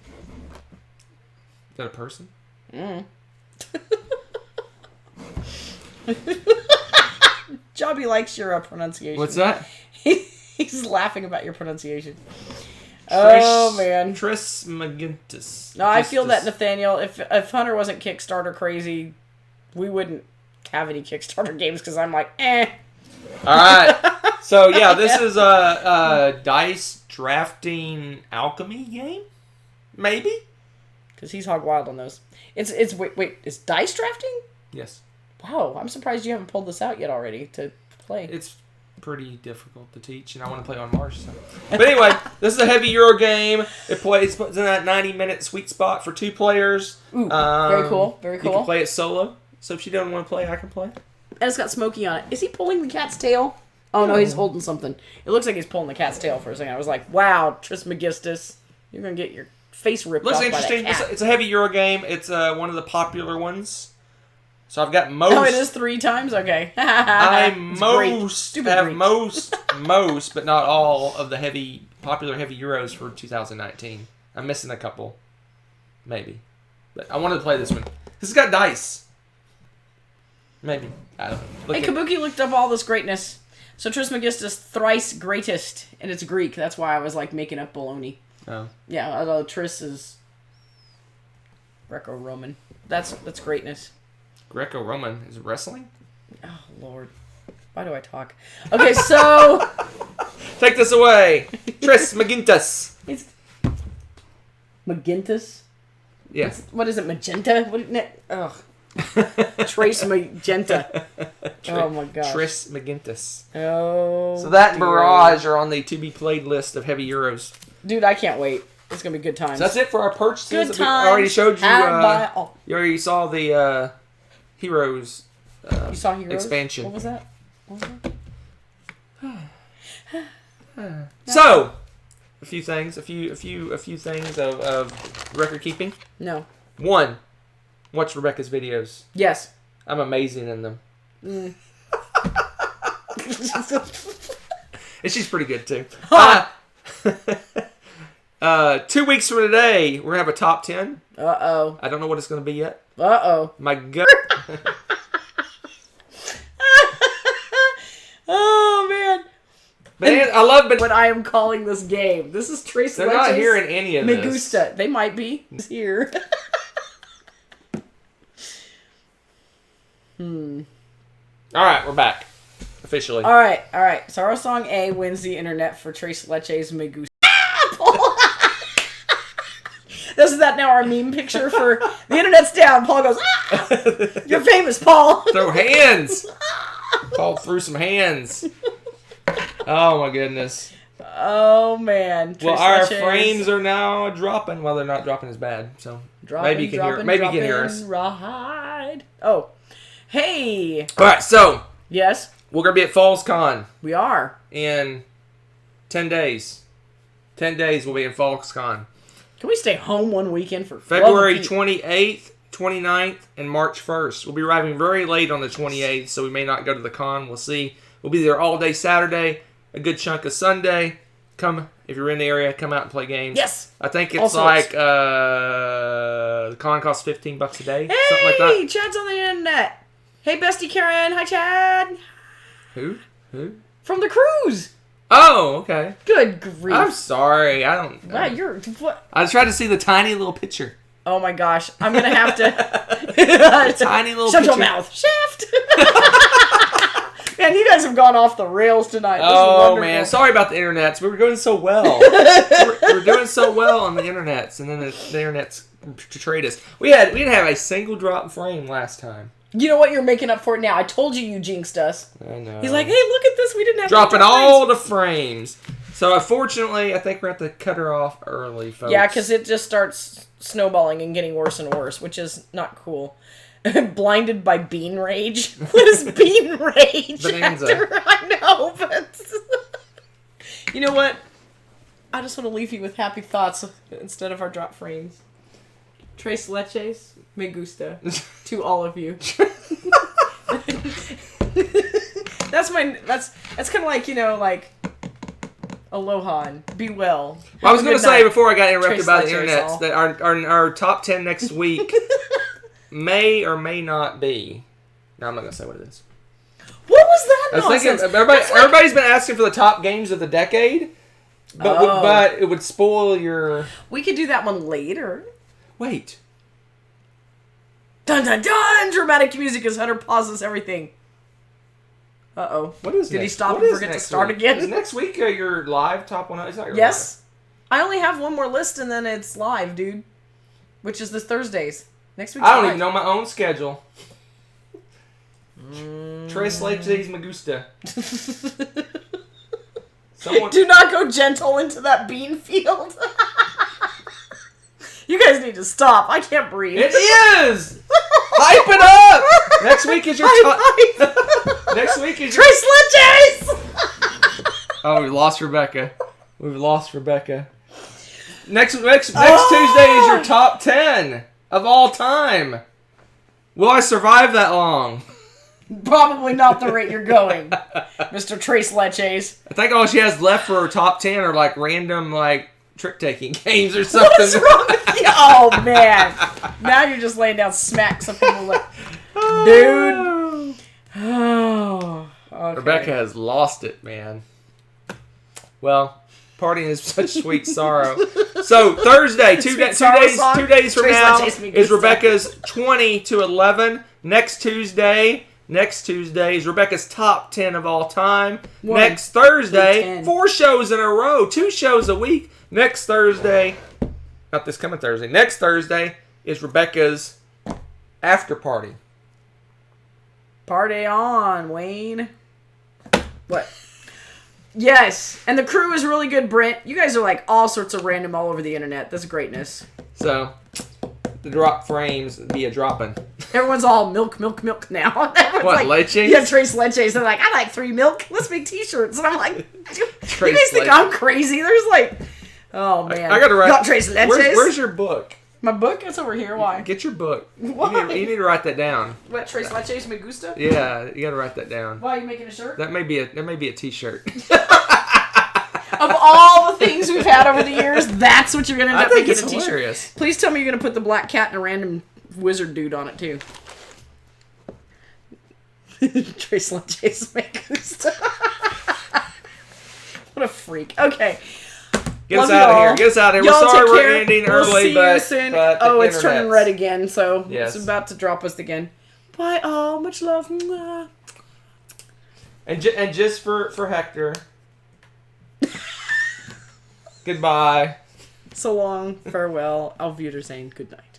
Speaker 1: Is that a person?
Speaker 2: Jobby likes your pronunciation.
Speaker 1: What's that?
Speaker 2: He's laughing about your pronunciation. Oh, man.
Speaker 1: Trismegistus.
Speaker 2: No, I feel that, Nathaniel. If Hunter wasn't Kickstarter crazy, we wouldn't have any Kickstarter games because I'm like, eh.
Speaker 1: All right. So, yeah, this is a dice drafting alchemy game? Maybe?
Speaker 2: Because he's hog wild on those. It's wait, it's dice drafting?
Speaker 1: Yes.
Speaker 2: Wow, I'm surprised you haven't pulled this out yet already to play.
Speaker 1: It's pretty difficult to teach, and I want to play on Mars. So. But anyway, this is a heavy Euro game. It's in that 90-minute sweet spot for 2 players.
Speaker 2: Ooh, very cool, very cool.
Speaker 1: You can play it solo, so if you don't want to play, I can play.
Speaker 2: And it's got Smokey on it. Is he pulling the cat's tail? Oh, no, he's holding something. It looks like he's pulling the cat's tail for a second. I was like, wow, Trismegistus, you're going to get your face ripped off by that cat. Looks interesting.
Speaker 1: It's a heavy Euro game. It's one of the popular ones. So I've got most.
Speaker 2: Oh, it is 3 times? Okay.
Speaker 1: I
Speaker 2: have
Speaker 1: most, but not all of the popular heavy Euros for 2019. I'm missing a couple. Maybe. But I wanted to play this one. This has got dice. Maybe. I don't know.
Speaker 2: Hey, Kabuki looked up all this greatness. So Trismegistus, thrice greatest, and it's Greek. That's why I was like making up baloney.
Speaker 1: Oh.
Speaker 2: Yeah, although Tris is Greco-Roman. That's greatness.
Speaker 1: Greco-Roman is wrestling?
Speaker 2: Oh, Lord. Why do I talk? Okay, so...
Speaker 1: Take this away. Trismegistus.
Speaker 2: It's... Magentus?
Speaker 1: Yeah.
Speaker 2: What is it, magenta? Ugh. Trace magenta. Oh, my gosh.
Speaker 1: Trismegistus.
Speaker 2: Oh,
Speaker 1: so that and Barrage are on the to-be-played list of heavy Euros.
Speaker 2: Dude, I can't wait. It's going to be good times.
Speaker 1: So that's it for our purchases.
Speaker 2: Good times.
Speaker 1: I already showed you...
Speaker 2: You
Speaker 1: already saw the... Heroes.
Speaker 2: You saw Heroes
Speaker 1: expansion.
Speaker 2: What was that?
Speaker 1: So, a few things of record keeping.
Speaker 2: No.
Speaker 1: 1, watch Rebecca's videos.
Speaker 2: Yes.
Speaker 1: I'm amazing in them.
Speaker 2: Mm.
Speaker 1: And she's pretty good too. 2 weeks from today, we're gonna have a top 10.
Speaker 2: Uh-oh.
Speaker 1: I don't know what it's gonna be yet.
Speaker 2: Uh-oh.
Speaker 1: My gut.
Speaker 2: Oh, man.
Speaker 1: Man, I love
Speaker 2: what I am calling this game. This is Trace
Speaker 1: They're not hearing any of
Speaker 2: Me
Speaker 1: this.
Speaker 2: Gusta. They might be. It's here.
Speaker 1: Alright, we're back. Officially.
Speaker 2: Alright. So our song A wins the internet for Trace Leche's Me Gusta. This is that now our meme picture for the internet's down. Paul goes, ah! You're famous, Paul.
Speaker 1: Throw hands. Paul threw some hands. Oh my goodness.
Speaker 2: Oh man.
Speaker 1: Well, our frames are now dropping. Well, they're not dropping as bad, so maybe you can hear. Maybe you can hear us.
Speaker 2: Ride. Oh, hey.
Speaker 1: All right, so
Speaker 2: yes,
Speaker 1: we're gonna be at Falls Con.
Speaker 2: We are
Speaker 1: in 10 days. 10 days we'll be in Falls Con.
Speaker 2: Can we stay home one weekend for
Speaker 1: February 28th, 29th, and March 1st? We'll be arriving very late on the 28th, so we may not go to the con. We'll see. We'll be there all day Saturday, a good chunk of Sunday. Come, if you're in the area, come out and play games.
Speaker 2: Yes.
Speaker 1: I think it's like, the con costs $15 a day.
Speaker 2: Hey,
Speaker 1: something like that.
Speaker 2: Chad's on the internet. Hey, bestie Karen. Hi, Chad.
Speaker 1: Who?
Speaker 2: From the cruise.
Speaker 1: Oh, okay.
Speaker 2: Good grief.
Speaker 1: I'm sorry. I don't...
Speaker 2: Wow, you're... What?
Speaker 1: I tried to see the tiny little picture.
Speaker 2: Oh, my gosh. I'm going to have to...
Speaker 1: Tiny little
Speaker 2: Shut
Speaker 1: picture.
Speaker 2: your mouth. Shaft. Man, you guys have gone off the rails tonight. This
Speaker 1: Oh, man. Sorry about the internets. We were doing so well. we're doing so well on the internets, and then the internets betrayed us. We didn't have a single drop frame last time.
Speaker 2: You know what? You're making up for it now. I told you jinxed us.
Speaker 1: I know.
Speaker 2: He's like, hey, look at this. We didn't have
Speaker 1: dropping all the frames. So, unfortunately, I think we're going to have to cut her off early, folks.
Speaker 2: Yeah, because it just starts snowballing and getting worse and worse, which is not cool. Blinded by bean rage. What is bean rage?
Speaker 1: Bonanza.
Speaker 2: I know, but... You know what? I just want to leave you with happy thoughts instead of our drop frames. Tres leches, me gusta. To all of you. That's kind of like, you know, like... Aloha and be well.
Speaker 1: I was going to say before I got interrupted
Speaker 2: Trace
Speaker 1: by the
Speaker 2: Leches,
Speaker 1: internet
Speaker 2: all.
Speaker 1: that our top 10 next week may or may not be. No, I'm not going to say what it is.
Speaker 2: What was that
Speaker 1: I was thinking
Speaker 2: nonsense?
Speaker 1: everybody's been asking for the top games of the decade, but it would spoil your.
Speaker 2: We could do that one later.
Speaker 1: Wait.
Speaker 2: Dun dun dun! Dramatic music as Hunter pauses everything. Uh-oh.
Speaker 1: What is
Speaker 2: Did he
Speaker 1: next?
Speaker 2: stop
Speaker 1: What
Speaker 2: and
Speaker 1: is
Speaker 2: forget to
Speaker 1: next
Speaker 2: start
Speaker 1: week?
Speaker 2: again?
Speaker 1: Is next week your live top 100? It's not your
Speaker 2: Yes. I only have one more list and then it's live, dude. Which is this Thursdays. Next week's
Speaker 1: live. I don't
Speaker 2: live.
Speaker 1: even know my own schedule. Tres leches me gusta. Someone...
Speaker 2: Do not go gentle into that bean field. You guys need to stop. I can't breathe.
Speaker 1: It is! Hype it up! Next week is your top... Next week is your...
Speaker 2: Tres leches!
Speaker 1: Oh, we lost Rebecca. We've lost Rebecca. Next Tuesday is your top 10 of all time. Will I survive that long?
Speaker 2: Probably not the rate you're going, Mr. Tres leches.
Speaker 1: I think all she has left for her top 10 are like random like trick-taking games or something.
Speaker 2: What's wrong with you? Oh, man. Now you're just laying down smack. Some people like, dude. Oh, okay.
Speaker 1: Rebecca has lost it, man. Well, partying is such sweet sorrow. So Thursday, two days from
Speaker 2: Tres
Speaker 1: now
Speaker 2: leches me
Speaker 1: is
Speaker 2: gusta.
Speaker 1: Rebecca's 20-11. Next Tuesday is Rebecca's top 10 of all time.
Speaker 2: One,
Speaker 1: Next Thursday,
Speaker 2: 10.
Speaker 1: 4 shows in a row, 2 shows a week. Next Thursday, not this coming Thursday. Next Thursday is Rebecca's after party.
Speaker 2: Party on, Wayne. What? Yes, and the crew is really good, Brent. You guys are like all sorts of random all over the internet. That's greatness.
Speaker 1: So, the drop frames be a dropping.
Speaker 2: Everyone's all milk now. Everyone's
Speaker 1: What,
Speaker 2: like,
Speaker 1: leches?
Speaker 2: Yeah, Tres leches. They're like, I like 3 milk. Let's make t-shirts. And I'm like, you
Speaker 1: Tres
Speaker 2: guys think
Speaker 1: leches.
Speaker 2: I'm crazy? There's like, oh man.
Speaker 1: I gotta write.
Speaker 2: Got Tres leches.
Speaker 1: Where's your book?
Speaker 2: My book? It's over here. Why?
Speaker 1: Get your book.
Speaker 2: Why?
Speaker 1: You need to write that down.
Speaker 2: What, Tres leches me gusta?
Speaker 1: Yeah, you gotta write that down.
Speaker 2: Why are you making a shirt?
Speaker 1: That may be a t-shirt.
Speaker 2: Of all the things we've had over the years, that's what you're gonna end
Speaker 1: I
Speaker 2: up
Speaker 1: think
Speaker 2: making
Speaker 1: it's
Speaker 2: a t-shirt.
Speaker 1: hilarious.
Speaker 2: Please tell me you're gonna put the black cat and a random wizard dude on it too. Tres leches me gusta. What a freak. Okay.
Speaker 1: Get
Speaker 2: Love
Speaker 1: us out of
Speaker 2: y'all.
Speaker 1: here. Get us out of here.
Speaker 2: Y'all
Speaker 1: We're sorry
Speaker 2: take
Speaker 1: we're
Speaker 2: care.
Speaker 1: ending
Speaker 2: We'll
Speaker 1: early,
Speaker 2: see
Speaker 1: but,
Speaker 2: you soon.
Speaker 1: but
Speaker 2: Oh,
Speaker 1: the
Speaker 2: it's turning
Speaker 1: internet's-
Speaker 2: red again, so
Speaker 1: Yes.
Speaker 2: it's about to drop us again. Bye all. Much love. Mwah.
Speaker 1: And just for Hector. Goodbye.
Speaker 2: So long. Farewell. Auf Wiedersehen. Good night.